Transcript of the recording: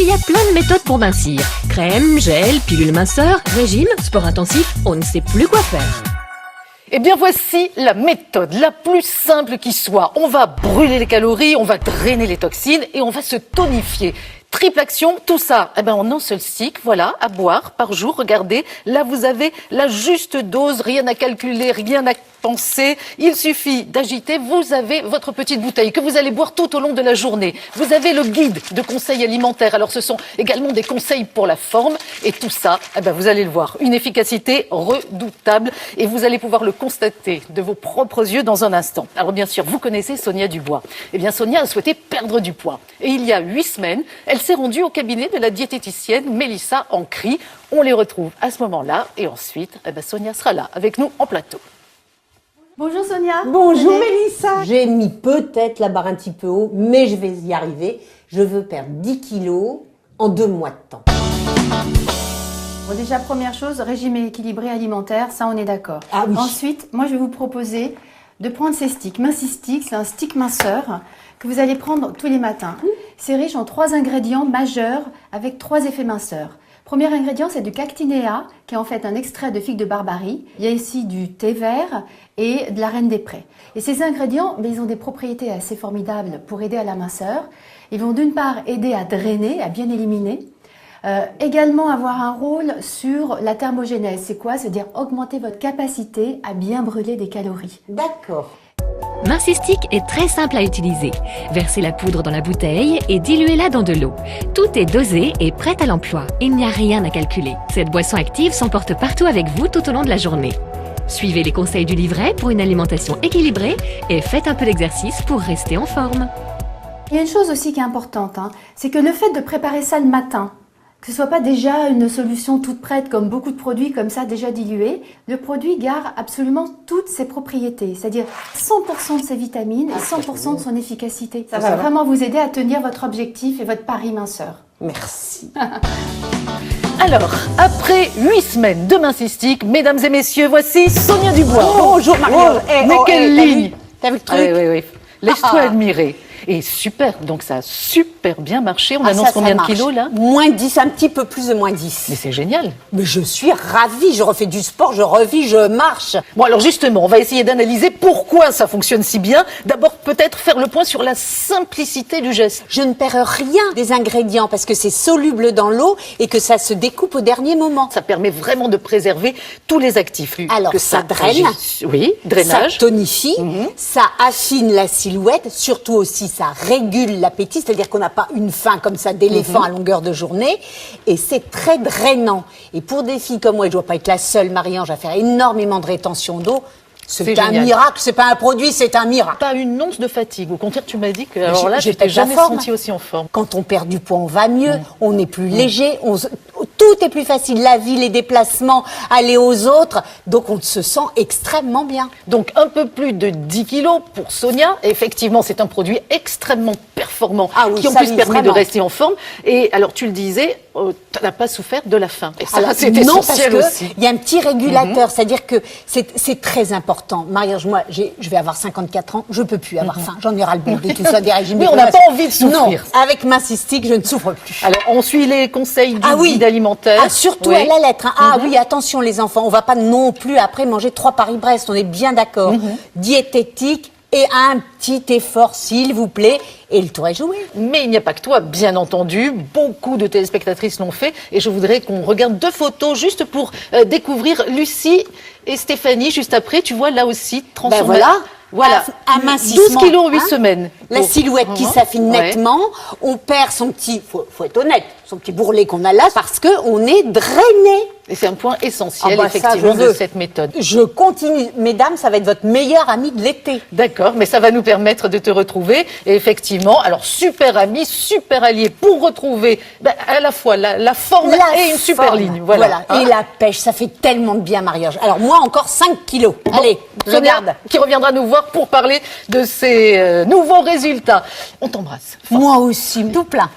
y a plein de méthodes pour mincir. Crème, gel, pilule minceur, régime, sport intensif, on ne sait plus quoi faire. Eh bien, voici la méthode la plus simple qui soit. On va brûler les calories, on va drainer les toxines et on va se tonifier. Triple action, tout ça, en un seul stick, voilà, à boire par jour. Regardez, là vous avez la juste dose, rien à calculer, rien à penser. Il suffit d'agiter, vous avez votre petite bouteille que vous allez boire tout au long de la journée. Vous avez le guide de conseils alimentaires. Alors ce sont également des conseils pour la forme et tout ça, vous allez le voir, une efficacité redoutable et vous allez pouvoir le constater de vos propres yeux dans un instant. Alors bien sûr, vous connaissez Sonia Dubois. Eh bien Sonia a souhaité perdre du poids et il y a 8 semaines, elle s'est rendue au cabinet de la diététicienne Mélissa Ancry. On les retrouve à ce moment-là et ensuite, Sonia sera là avec nous en plateau. Bonjour Sonia. Bonjour Mélissa. J'ai mis peut-être la barre un petit peu haut, mais je vais y arriver. Je veux perdre 10 kilos en 2 mois de temps. Bon, déjà, première chose, régime équilibré alimentaire, ça on est d'accord. Ah oui. Ensuite, moi je vais vous proposer de prendre ces sticks. Minci Stick, c'est un stick minceur que vous allez prendre tous les matins. C'est riche en 3 ingrédients majeurs avec 3 effets minceurs. Premier ingrédient, c'est du cactinéa, qui est en fait un extrait de figue de Barbarie. Il y a ici du thé vert et de la reine des prés. Et ces ingrédients, ils ont des propriétés assez formidables pour aider à la minceur. Ils vont d'une part aider à drainer, à bien éliminer. Également avoir un rôle sur la thermogénèse. C'est quoi? C'est-à-dire augmenter votre capacité à bien brûler des calories. D'accord. Minci Stick est très simple à utiliser. Versez la poudre dans la bouteille et diluez-la dans de l'eau. Tout est dosé et prêt à l'emploi. Il n'y a rien à calculer. Cette boisson active s'emporte partout avec vous tout au long de la journée. Suivez les conseils du livret pour une alimentation équilibrée et faites un peu d'exercice pour rester en forme. Il y a une chose aussi qui est importante, c'est que le fait de préparer ça le matin, que ce soit pas déjà une solution toute prête comme beaucoup de produits comme ça déjà dilués, le produit garde absolument toutes ses propriétés, c'est-à-dire 100% de ses vitamines et 100% de son efficacité. Ça va vraiment vous aider à tenir votre objectif et votre pari minceur. Merci. Alors, après 8 semaines de Minci Stick, mesdames et messieurs, voici Sonia Dubois. Bonjour Marie. Mais quelle ligne! T'as vu le truc? Oui. Laisse-toi admirer. Et super, donc ça a super bien marché. On annonce ça combien de marche. kilos là? Moins 10, un petit peu plus de moins 10. Mais c'est génial. Mais je suis ravie, je refais du sport, je revis, je marche. Bon alors justement, on va essayer d'analyser pourquoi ça fonctionne si bien. D'abord peut-être faire le point sur la simplicité du geste. Je ne perds rien des ingrédients parce que c'est soluble dans l'eau et que ça se découpe au dernier moment. Ça permet vraiment de préserver tous les actifs. Alors que ça draine, oui, drainage. ça tonifie, ça affine la silhouette, surtout aussi ça régule l'appétit, c'est-à-dire qu'on n'a pas une faim comme ça d'éléphant à longueur de journée, et c'est très drainant. Et pour des filles comme moi, et je ne dois pas être la seule, Marie-Ange, à faire énormément de rétention d'eau, c'est un génial. miracle, c'est pas un produit, c'est un miracle. Pas une once de fatigue. Au contraire, tu m'as dit que alors là, J'ai je t'ai peut-être la jamais forme. senti aussi en forme. Quand on perd du poids, on va mieux, on est plus léger, tout est plus facile, la vie, les déplacements, aller aux autres, donc on se sent extrêmement bien. Donc un peu plus de 10 kilos pour Sonia. Effectivement, c'est un produit extrêmement performant qui en ça plus vise permet de vraiment. rester en forme. Et alors tu le disais, tu n'as pas souffert de la faim. Et ça, Alors, c'est non, parce essentiel que aussi. il y a un petit régulateur, c'est-à-dire que c'est très important. Marie-Ange, moi, je vais avoir 54 ans, je peux plus avoir faim. J'en ai ras-le-bol de tout ça, des régimes. Oui, on n'a pas envie de souffrir. Non, avec Minci Stick, je ne souffre plus. Alors on suit les conseils du guide alimentaire. Ah, surtout Oui. à la lettre. Ah oui, attention les enfants, on va pas non plus après manger 3 Paris-Brest, on est bien d'accord. Diététique et un petit effort, s'il vous plaît, et le tour est joué. Mais il n'y a pas que toi, bien entendu. Beaucoup de téléspectatrices l'ont fait. Et je voudrais qu'on regarde 2 photos juste pour découvrir Lucie et Stéphanie. Juste après, tu vois là aussi, transformation. Voilà, Amincissement, 12 kilos en 8 semaines. La silhouette qui s'affine nettement, on perd son petit, faut être honnête, son petit bourrelet qu'on a là, parce qu'on est drainé. Et c'est un point essentiel, ça, effectivement, je de veux. cette méthode. Je continue. Mesdames, ça va être votre meilleur ami de l'été. D'accord, mais ça va nous permettre de te retrouver. Et effectivement, alors super ami, super allié pour retrouver à la fois la forme et une super forme. ligne. Voilà. Et la pêche, ça fait tellement de bien, Marie-Ange. Alors moi, encore 5 kilos. Allez, Sonia, regarde. qui reviendra nous voir pour parler de ces nouveaux résultats. On t'embrasse. Moi aussi, tout plein.